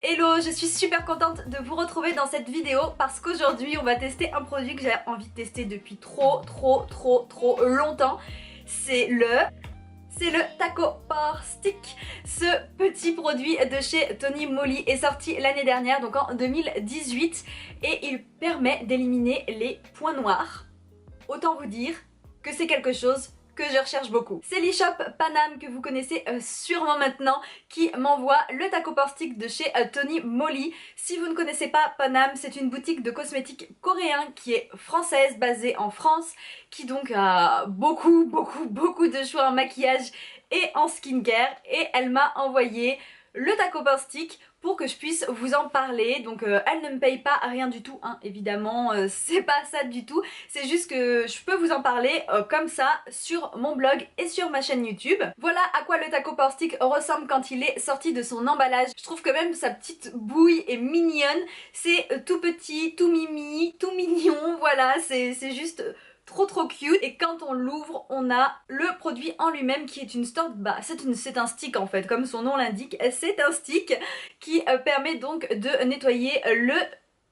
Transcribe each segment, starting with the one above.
Hello, je suis super contente de vous retrouver dans cette vidéo parce qu'aujourd'hui on va tester un produit que j'ai envie de tester depuis trop longtemps. C'est le Taco Power Stick. Ce petit produit de chez Tony Moly est sorti l'année dernière, donc en 2018, et il permet d'éliminer les points noirs. Autant vous dire que c'est quelque chose que je recherche beaucoup. C'est l'e-shop Panam que vous connaissez sûrement maintenant qui m'envoie le Taco Power Stick de chez Tony Moly. Si vous ne connaissez pas Panam, c'est une boutique de cosmétiques coréens qui est française, basée en France, qui donc a beaucoup de choix en maquillage et en skincare, et elle m'a envoyé le Taco Power Stick pour que je puisse vous en parler. Donc elle ne me paye pas rien du tout, hein, évidemment, c'est pas ça du tout, c'est juste que je peux vous en parler comme ça sur mon blog et sur ma chaîne YouTube. Voilà à quoi le Taco Power Stick ressemble quand il est sorti de son emballage. Je trouve que même sa petite bouille est mignonne, c'est tout petit, tout mimi, tout mignon, voilà, c'est juste trop cute. Et quand on l'ouvre, on a le produit en lui-même qui est une sorte, c'est un stick en fait, comme son nom l'indique, c'est un stick qui permet donc de nettoyer le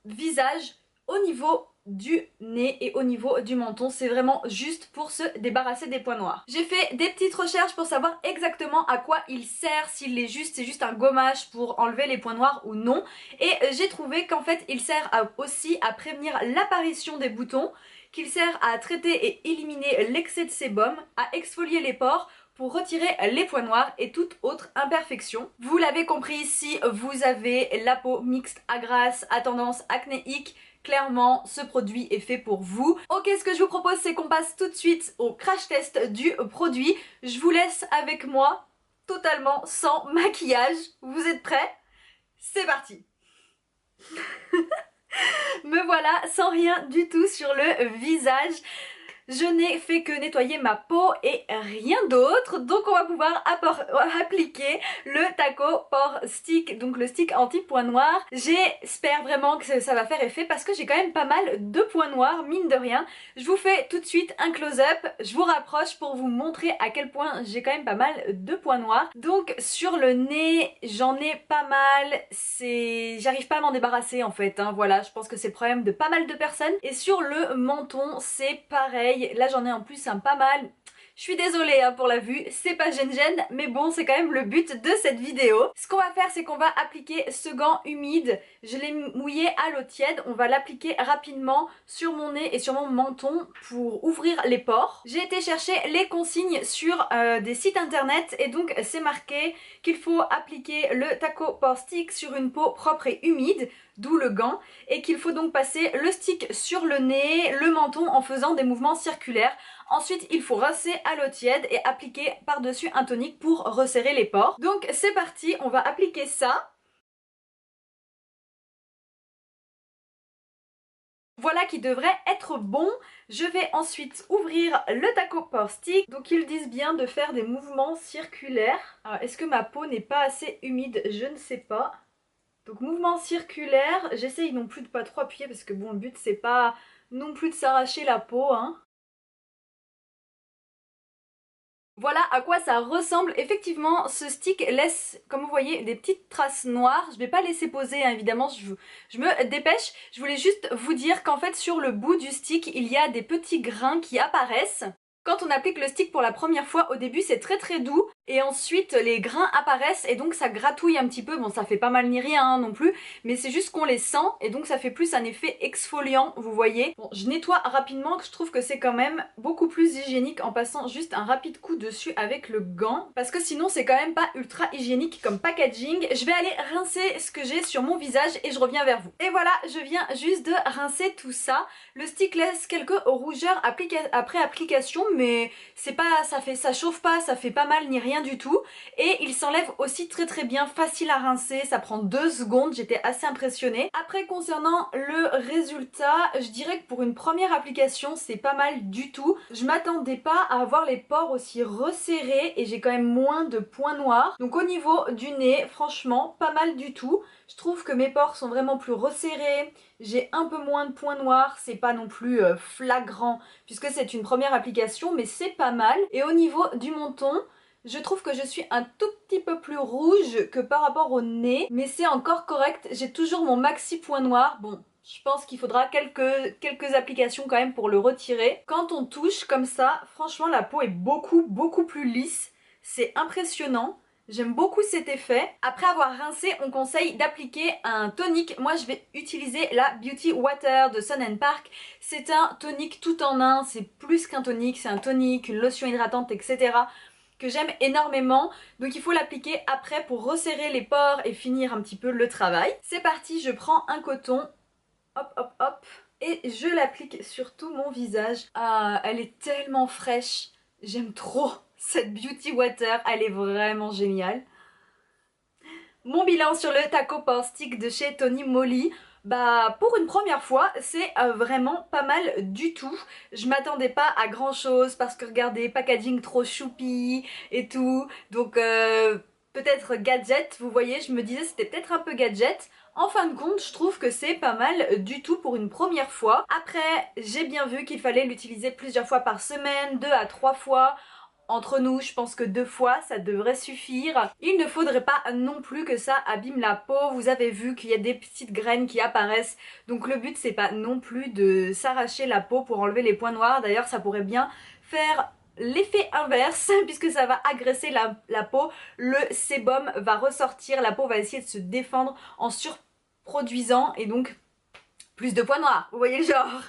visage au niveau du nez et au niveau du menton. C'est vraiment juste pour se débarrasser des points noirs. J'ai fait des petites recherches pour savoir exactement à quoi il sert, s'il est juste, c'est juste un gommage pour enlever les points noirs ou non, et j'ai trouvé qu'en fait il sert aussi à prévenir l'apparition des boutons, qu'il sert à traiter et éliminer l'excès de sébum, à exfolier les pores pour retirer les points noirs et toute autre imperfection. Vous l'avez compris, si vous avez la peau mixte à grasse, à tendance acnéique, clairement ce produit est fait pour vous. Ok, ce que je vous propose, c'est qu'on passe tout de suite au crash test du produit. Je vous laisse avec moi, totalement sans maquillage. Vous êtes prêts? C'est parti. Me voilà sans rien du tout sur le visage. Je n'ai fait que nettoyer ma peau et rien d'autre, donc on va pouvoir appliquer le Taco Power Stick, donc le stick anti-points noirs. J'espère vraiment que ça va faire effet parce que j'ai quand même pas mal de points noirs, mine de rien. Je vous fais tout de suite un close-up, je vous rapproche pour vous montrer à quel point j'ai quand même pas mal de points noirs. Donc sur le nez, j'en ai pas mal, j'arrive pas à m'en débarrasser en fait, hein. Voilà, je pense que c'est le problème de pas mal de personnes. Et sur le menton, c'est pareil. Là j'en ai en plus un pas mal. Je suis désolée hein, pour la vue, c'est pas gêne, mais bon, c'est quand même le but de cette vidéo. Ce qu'on va faire, c'est qu'on va appliquer ce gant humide. Je l'ai mouillé à l'eau tiède. On va l'appliquer rapidement sur mon nez et sur mon menton pour ouvrir les pores. J'ai été chercher les consignes sur des sites internet, et donc c'est marqué qu'il faut appliquer le Taco Power Stick sur une peau propre et humide, d'où le gant, et qu'il faut donc passer le stick sur le nez, le menton en faisant des mouvements circulaires. Ensuite il faut rincer à l'eau tiède et appliquer par-dessus un tonique pour resserrer les pores. Donc c'est parti, on va appliquer ça. Voilà qui devrait être bon. Je vais ensuite ouvrir le Taco Power Stick. Donc ils disent bien de faire des mouvements circulaires. Alors est-ce que ma peau n'est pas assez humide? Je ne sais pas. Donc mouvement circulaire, j'essaye non plus de pas trop appuyer parce que bon, le but c'est pas non plus de s'arracher la peau, hein. Voilà à quoi ça ressemble. Effectivement, ce stick laisse, comme vous voyez, des petites traces noires. Je vais pas laisser poser, hein, évidemment, je me dépêche. Je voulais juste vous dire qu'en fait sur le bout du stick, il y a des petits grains qui apparaissent. Quand on applique le stick pour la première fois, au début c'est très doux, et ensuite les grains apparaissent et donc ça gratouille un petit peu. Bon, ça fait pas mal ni rien hein, non plus, mais c'est juste qu'on les sent et donc ça fait plus un effet exfoliant, vous voyez. Bon, je nettoie rapidement, que je trouve que c'est quand même beaucoup plus hygiénique en passant juste un rapide coup dessus avec le gant, parce que sinon c'est quand même pas ultra hygiénique comme packaging. Je vais aller rincer ce que j'ai sur mon visage et je reviens vers vous. Et voilà, je viens juste de rincer tout ça. Le stick laisse quelques rougeurs après application, mais c'est pas, ça chauffe pas, ça fait pas mal ni rien du tout, et il s'enlève aussi très bien, facile à rincer, ça prend 2 secondes, j'étais assez impressionnée. Après concernant le résultat, je dirais que pour une première application c'est pas mal du tout. Je m'attendais pas à avoir les pores aussi resserrés et j'ai quand même moins de points noirs, donc au niveau du nez franchement pas mal du tout. Je trouve que mes pores sont vraiment plus resserrés, j'ai un peu moins de points noirs, c'est pas non plus flagrant puisque c'est une première application, mais c'est pas mal. Et au niveau du menton, Je trouve que je suis un tout petit peu plus rouge que par rapport au nez, mais c'est encore correct. J'ai toujours mon maxi point noir. Bon, je pense qu'il faudra quelques applications quand même pour le retirer. Quand on touche comme ça, franchement la peau est beaucoup plus lisse. C'est impressionnant. J'aime beaucoup cet effet. Après avoir rincé, on conseille d'appliquer un tonique. Moi, je vais utiliser la Beauty Water de Sun Park. C'est un tonique tout en un. C'est plus qu'un tonique. C'est un tonique, une lotion hydratante, etc. que j'aime énormément. Donc il faut l'appliquer après pour resserrer les pores et finir un petit peu le travail. C'est parti, je prends un coton. Hop, hop, hop. Et je l'applique sur tout mon visage. Ah, elle est tellement fraîche. J'aime trop cette Beauty Water, elle est vraiment géniale. Mon bilan sur le Taco Power Stick de chez Tony Moly. Bah pour une première fois c'est vraiment pas mal du tout. Je m'attendais pas à grand chose parce que regardez, packaging trop choupi et tout. Donc peut-être gadget, vous voyez, je me disais c'était peut-être un peu gadget. En fin de compte, je trouve que c'est pas mal du tout pour une première fois. Après, j'ai bien vu qu'il fallait l'utiliser plusieurs fois par semaine, 2 à 3 fois. Entre nous, je pense que 2 fois, ça devrait suffire. Il ne faudrait pas non plus que ça abîme la peau. Vous avez vu qu'il y a des petites graines qui apparaissent. Donc le but, c'est pas non plus de s'arracher la peau pour enlever les points noirs. D'ailleurs, ça pourrait bien faire l'effet inverse puisque ça va agresser la peau. Le sébum va ressortir, la peau va essayer de se défendre en surproduisant et donc plus de points noirs. Vous voyez le genre?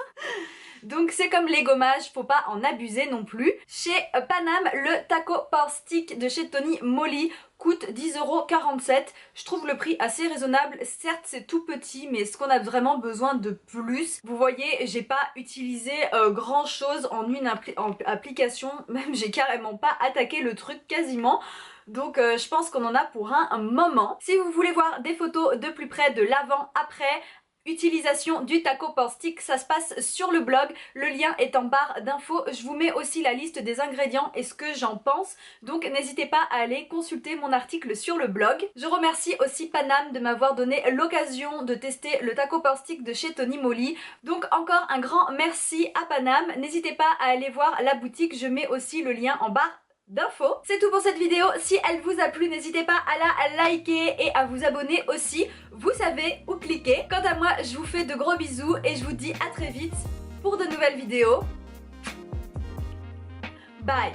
Donc c'est comme les gommages, faut pas en abuser non plus. Chez Paname, le Taco Power Stick de chez Tony Moly coûte 10,47 €. Je trouve le prix assez raisonnable. Certes c'est tout petit, mais est-ce qu'on a vraiment besoin de plus? Vous voyez, j'ai pas utilisé grand chose en une application, même j'ai carrément pas attaqué le truc quasiment. Donc je pense qu'on en a pour un moment. Si vous voulez voir des photos de plus près de l'avant-après, utilisation du Taco Power Stick, ça se passe sur le blog, le lien est en barre d'infos. Je vous mets aussi la liste des ingrédients et ce que j'en pense, donc n'hésitez pas à aller consulter mon article sur le blog. Je remercie aussi Paname de m'avoir donné l'occasion de tester le Taco Power Stick de chez Tony Moly, donc encore un grand merci à Paname. N'hésitez pas à aller voir la boutique, je mets aussi le lien en barre d'infos. C'est tout pour cette vidéo. Si elle vous a plu, n'hésitez pas à la liker et à vous abonner aussi. Vous savez où cliquer. Quant à moi, je vous fais de gros bisous et je vous dis à très vite pour de nouvelles vidéos. Bye!